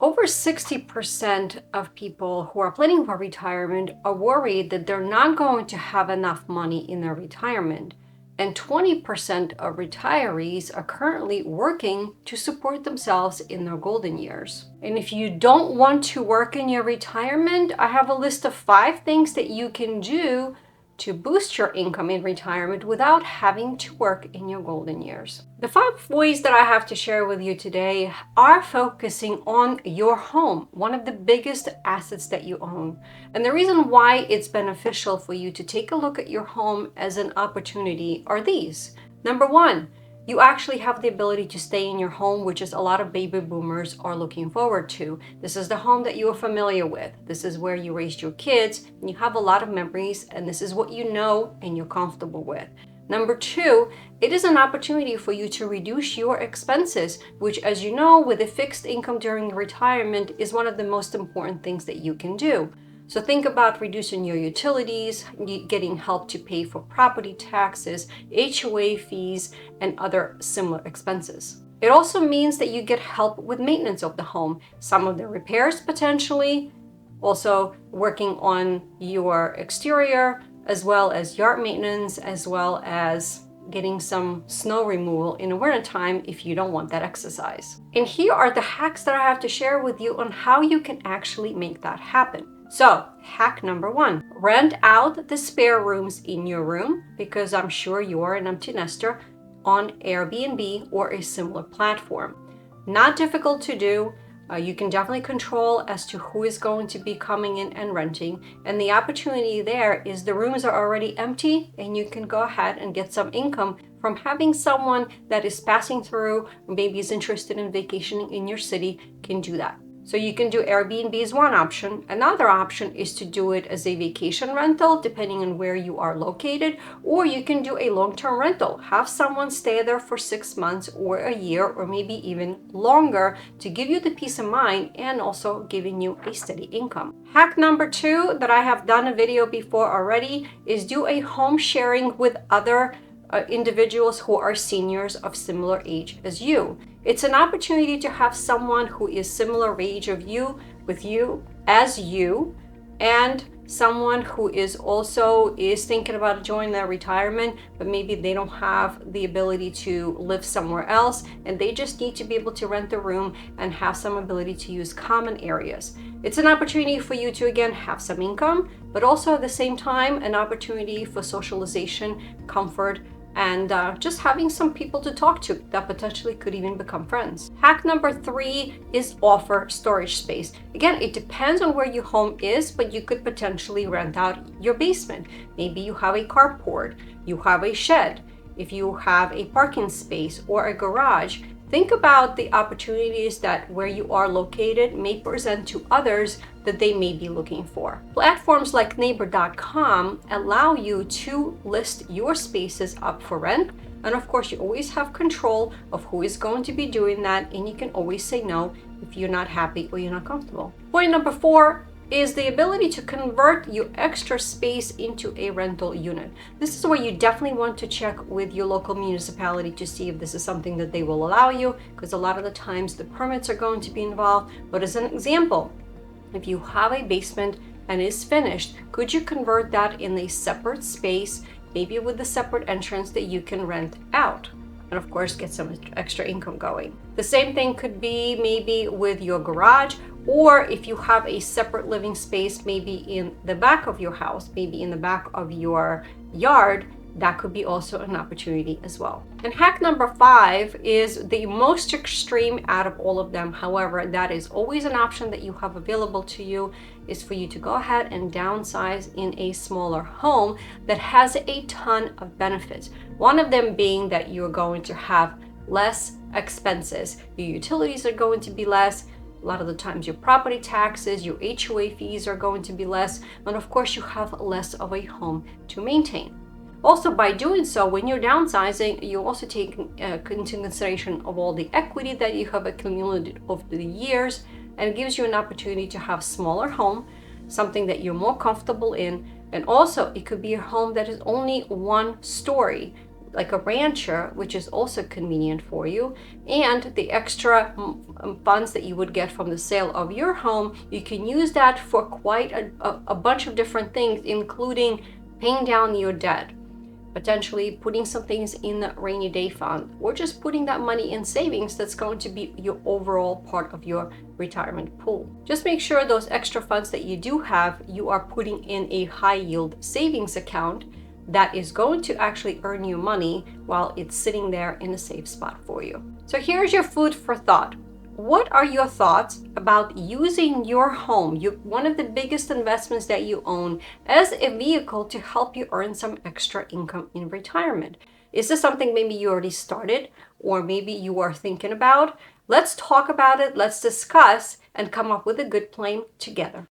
Over 60% of people who are planning for retirement are worried that they're not going to have enough money in their retirement. And 20% of retirees are currently working to support themselves in their golden years. And if you don't want to work in your retirement, I have a list of 5 things that you can do to boost your income in retirement without having to work in your golden years. The 5 ways that I have to share with you today are focusing on your home, one of the biggest assets that you own. And the reason why it's beneficial for you to take a look at your home as an opportunity are these. Number 1, you actually have the ability to stay in your home, which is a lot of baby boomers are looking forward to. This is the home that you are familiar with. This is where you raised your kids, and you have a lot of memories, and this is what you know and you're comfortable with. Number 2, it is an opportunity for you to reduce your expenses, which, as you know, with a fixed income during retirement is one of the most important things that you can do. So think about reducing your utilities, getting help to pay for property taxes, HOA fees, and other similar expenses. It also means that you get help with maintenance of the home, some of the repairs potentially, also working on your exterior, as well as yard maintenance, as well as getting some snow removal in the wintertime if you don't want that exercise. And here are the hacks that I have to share with you on how you can actually make that happen. So, hack number 1, rent out the spare rooms in your room, because I'm sure you are an empty nester, on Airbnb or a similar platform. Not difficult to do. You can definitely control as to who is going to be coming in and renting. And the opportunity there is the rooms are already empty and you can go ahead and get some income from having someone that is passing through, or maybe is interested in vacationing in your city, can do that. So you can do Airbnb as one option. Another option is to do it as a vacation rental, depending on where you are located, or you can do a long-term rental. Have someone stay there for 6 months or a year, or maybe even longer, to give you the peace of mind and also giving you a steady income. Hack number 2 that I have done a video before already is do a home sharing with other individuals who are seniors of similar age as you. It's an opportunity to have someone who is similar age of you, with you, as you, and someone who is also thinking about joining their retirement, but maybe they don't have the ability to live somewhere else, and they just need to be able to rent a room and have some ability to use common areas. It's an opportunity for you to, again, have some income, but also at the same time, an opportunity for socialization, comfort, and just having some people to talk to that potentially could even become friends. Hack number 3 is offer storage space. Again, it depends on where your home is, but you could potentially rent out your basement. Maybe you have a carport, you have a shed, if you have a parking space or a garage. Think about the opportunities that where you are located may present to others that they may be looking for. Platforms like neighbor.com allow you to list your spaces up for rent. And of course, you always have control of who is going to be doing that. And you can always say no if you're not happy or you're not comfortable. Point number 4 is the ability to convert your extra space into a rental unit. This is where you definitely want to check with your local municipality to see if this is something that they will allow you, because a lot of the times the permits are going to be involved. But as an example, if you have a basement and is finished, could you convert that in a separate space, maybe with a separate entrance that you can rent out? And of course, get some extra income going. The same thing could be maybe with your garage, or if you have a separate living space, maybe in the back of your house, maybe in the back of your yard, that could be also an opportunity as well. And hack number 5 is the most extreme out of all of them. However, that is always an option that you have available to you, is for you to go ahead and downsize in a smaller home that has a ton of benefits. One of them being that you're going to have less expenses. Your utilities are going to be less. A lot of the times your property taxes, your HOA fees are going to be less. And of course, you have less of a home to maintain. Also, by doing so, when you're downsizing, you also take into consideration of all the equity that you have accumulated over the years, and it gives you an opportunity to have a smaller home, something that you're more comfortable in. And also, it could be a home that is only 1 story. like a rancher, which is also convenient for you, and the extra funds that you would get from the sale of your home, you can use that for quite a bunch of different things, including paying down your debt, potentially putting some things in the rainy day fund, or just putting that money in savings that's going to be your overall part of your retirement pool. Just make sure those extra funds that you do have, you are putting in a high yield savings account that is going to actually earn you money while it's sitting there in a safe spot for you. So here's your food for thought. What are your thoughts about using your home, one of the biggest investments that you own, as a vehicle to help you earn some extra income in retirement? Is this something maybe you already started, or maybe you are thinking about? Let's talk about it, let's discuss, and come up with a good plan together.